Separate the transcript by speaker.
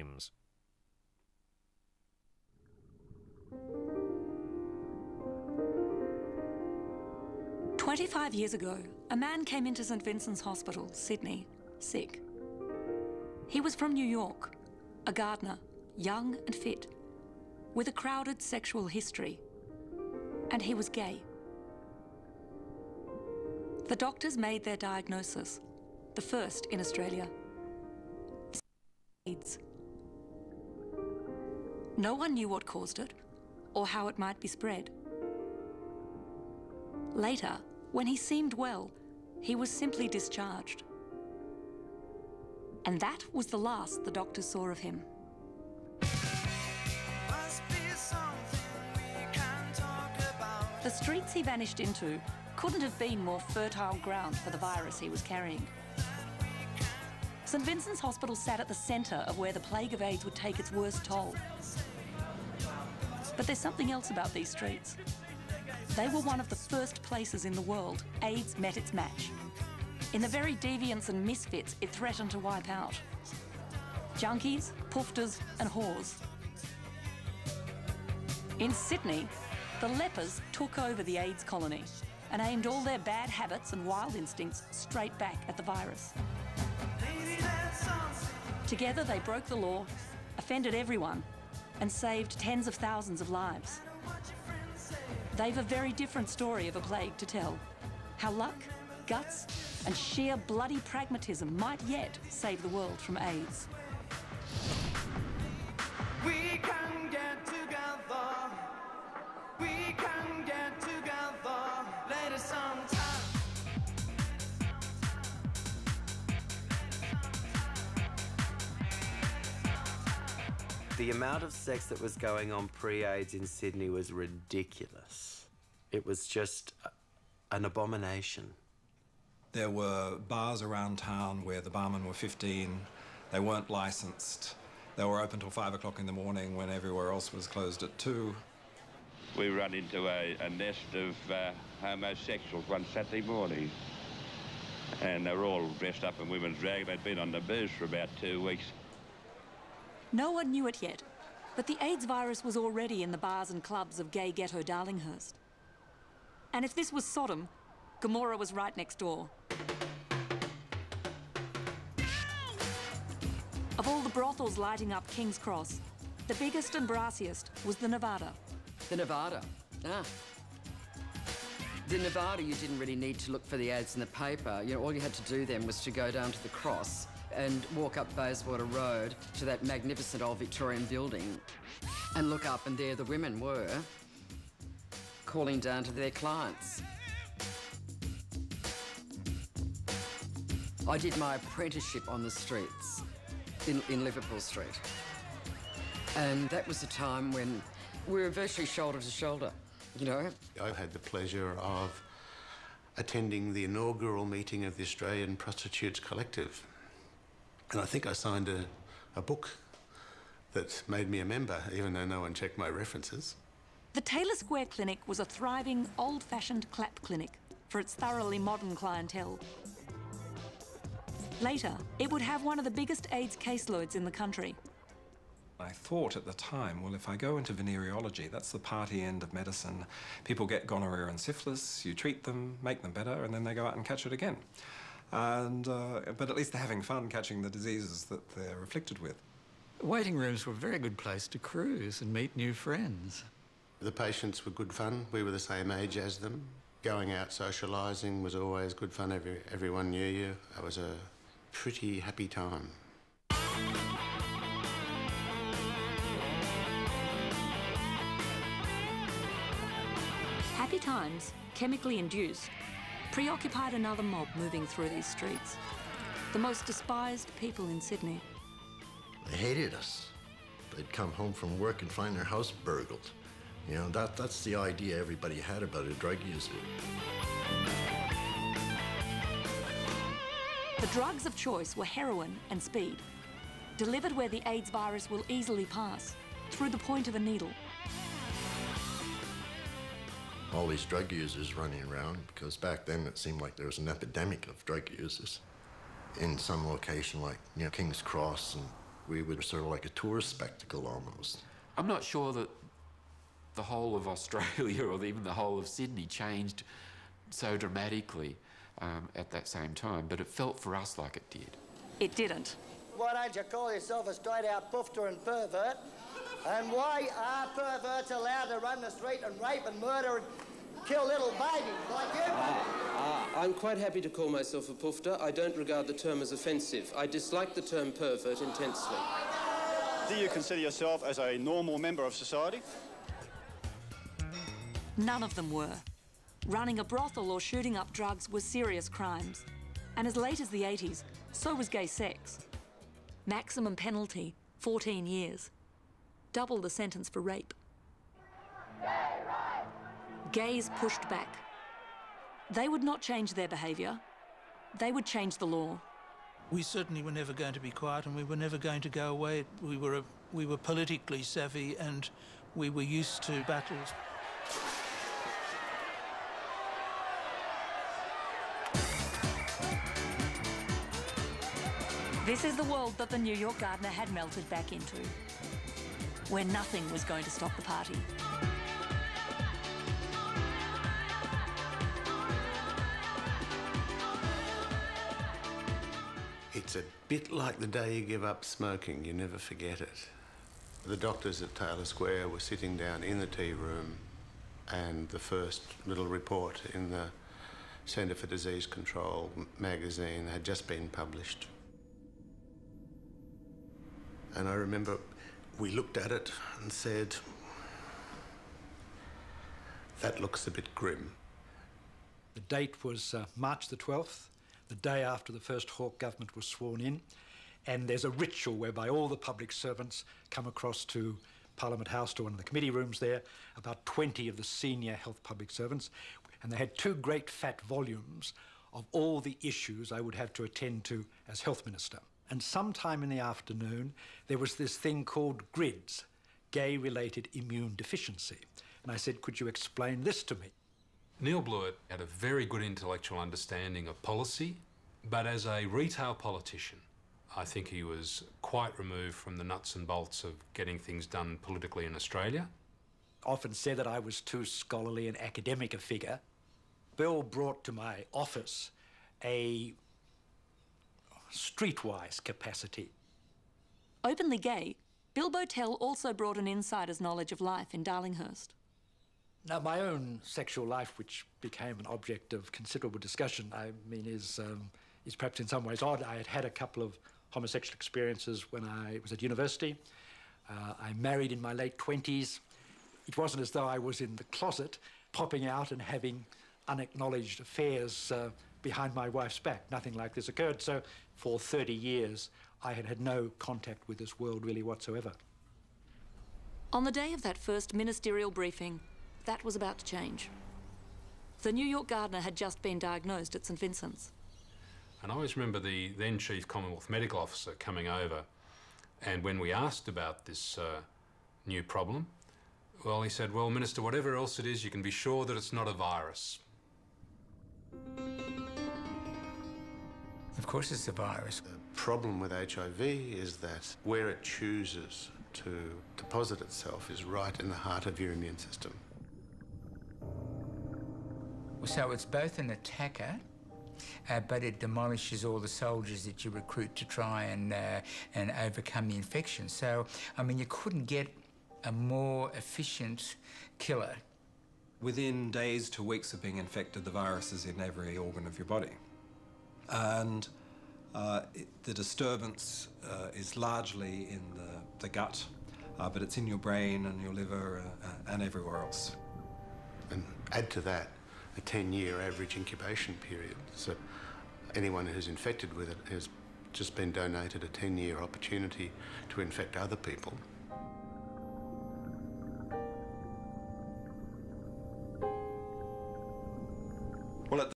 Speaker 1: Games.
Speaker 2: 25 years ago, a man came into St Vincent's Hospital, Sydney, sick. He was from New York, a gardener, young and fit, with a crowded sexual history, and he was gay. The doctors made their diagnosis, the first in Australia: AIDS. No one knew what caused it or how it might be spread. Later, when he seemed well, he was simply discharged. And that was the last the doctors saw of him. The streets he vanished into couldn't have been more fertile ground for the virus he was carrying. St Vincent's Hospital sat at the centre of where the plague of AIDS would take its worst toll. But there's something else about these streets. They were one of the first places in the world AIDS met its match. In the very deviants and misfits it threatened to wipe out: junkies, poofters and whores. In Sydney, the lepers took over the AIDS colony and aimed all their bad habits and wild instincts straight back at the virus. Together they broke the law, offended everyone, and saved tens of thousands of lives. They've a very different story of a plague to tell. How luck, guts, and sheer bloody pragmatism might yet save the world from AIDS.
Speaker 3: We can get together. We can get together. Later sometime.
Speaker 4: The amount of sex that was going on pre-AIDS in Sydney was ridiculous. It was just an abomination.
Speaker 5: There were bars around town where the barmen were 15. They weren't licensed. They were open till 5 o'clock in the morning when everywhere else was closed at 2.
Speaker 6: We run into a nest of homosexuals one Saturday morning. And they were all dressed up in women's drag. They'd been on the booze for about 2 weeks.
Speaker 2: No one knew it yet, but the AIDS virus was already in the bars and clubs of gay ghetto Darlinghurst. And if this was Sodom, Gomorrah was right next door. Of all the brothels lighting up King's Cross, the biggest and brassiest was the Nevada.
Speaker 7: The Nevada? Ah. The Nevada, you didn't really need to look for the ads in the paper. You know, all you had to do then was to go down to the Cross and walk up Bayswater Road to that magnificent old Victorian building and look up, and there the women were calling down to their clients. I did my apprenticeship on the streets in Liverpool Street. And that was a time when we were virtually shoulder to shoulder, you know.
Speaker 8: I've had the pleasure of attending the inaugural meeting of the Australian Prostitutes Collective. And I think I signed a book that made me a member, even though no one checked my references.
Speaker 2: The Taylor Square Clinic was a thriving, old-fashioned clap clinic for its thoroughly modern clientele. Later, it would have one of the biggest AIDS caseloads in the country.
Speaker 5: I thought at the time, well, if I go into venereology, that's the party end of medicine. People get gonorrhea and syphilis, you treat them, make them better, and then they go out and catch it again. But at least they're having fun catching the diseases that they're afflicted with.
Speaker 9: Waiting rooms were a very good place to cruise and meet new friends.
Speaker 8: The patients were good fun. We were the same age as them. Going out socialising was always good fun. Everyone knew you. It was a pretty happy time.
Speaker 2: Happy times, chemically induced, preoccupied another mob moving through these streets. The most despised people in Sydney.
Speaker 10: They hated us. They'd come home from work and find their house burgled. You know, that's the idea everybody had about a drug user.
Speaker 2: The drugs of choice were heroin and speed, delivered where the AIDS virus will easily pass, through the point of a needle.
Speaker 10: All these drug users running around, because back then it seemed like there was an epidemic of drug users. In some location like, you know, King's Cross and We were sort of like a tourist spectacle almost.
Speaker 1: I'm not sure that the whole of Australia or even the whole of Sydney changed so dramatically at that same time, but it felt for us like it did.
Speaker 2: It didn't.
Speaker 11: Why don't you call yourself a straight-out poofter and pervert? And why are perverts allowed to run the street and rape and murder and kill little babies like you?
Speaker 12: I'm quite happy to call myself a poofter. I don't regard the term as offensive. I dislike the term pervert intensely.
Speaker 13: Do you consider yourself as a normal member of society?
Speaker 2: None of them were. Running a brothel or shooting up drugs were serious crimes. And as late as the 80s, so was gay sex. Maximum penalty, 14 years. Double the sentence for rape. Gays pushed back. They would not change their behaviour. They would change the law.
Speaker 14: We certainly were never going to be quiet, and we were never going to go away. We were politically savvy, and we were used to battles.
Speaker 2: This is the world that the New York Gardener had melted back into, where nothing was going to stop the party.
Speaker 8: It's a bit like the day you give up smoking, you never forget it. The doctors at Taylor Square were sitting down in the tea room, and the first little report in the Centre for Disease Control magazine had just been published. And I remember we looked at it and said, that looks a bit grim.
Speaker 15: The date was March the 12th, the day after the first Hawke government was sworn in, and there's a ritual whereby all the public servants come across to Parliament House to one of the committee rooms there, about 20 of the senior health public servants, and they had 2 great fat volumes of all the issues I would have to attend to as health minister. And sometime in the afternoon, there was this thing called GRIDS, Gay-Related Immune Deficiency. And I said, could you explain this to me?
Speaker 16: Neil Blewett had a very good intellectual understanding of policy, but as a retail politician, I think he was quite removed from the nuts and bolts of getting things done politically in Australia.
Speaker 15: Often said that I was too scholarly and academic a figure. Bill brought to my office a streetwise capacity.
Speaker 2: Openly gay, Bill Botell also brought an insider's knowledge of life in Darlinghurst.
Speaker 15: Now, my own sexual life, which became an object of considerable discussion, I mean, is perhaps in some ways odd. I had had a couple of homosexual experiences when I was at university. I married in my late 20s. It wasn't as though I was in the closet, popping out and having unacknowledged affairs behind my wife's back. Nothing like this occurred. So for 30 years, I had had no contact with this world really whatsoever.
Speaker 2: On the day of that first ministerial briefing, that was about to change. The New York Gardener had just been diagnosed at St Vincent's.
Speaker 16: And I always remember the then Chief Commonwealth Medical Officer coming over, and when we asked about this new problem, well, he said, well, Minister, whatever else it is, you can be sure that it's not a virus.
Speaker 17: Of course it's a virus.
Speaker 8: The problem with HIV is that where it chooses to deposit itself is right in the heart of your immune system.
Speaker 17: So it's both an attacker, but it demolishes all the soldiers that you recruit to try and overcome the infection. So, I mean, you couldn't get a more efficient killer.
Speaker 5: Within days to weeks of being infected, the virus is in every organ of your body. And the disturbance is largely in the gut, but it's in your brain and your liver and everywhere else.
Speaker 8: And add to that a 10-year average incubation period. So anyone who's infected with it has just been donated a 10-year opportunity to infect other people.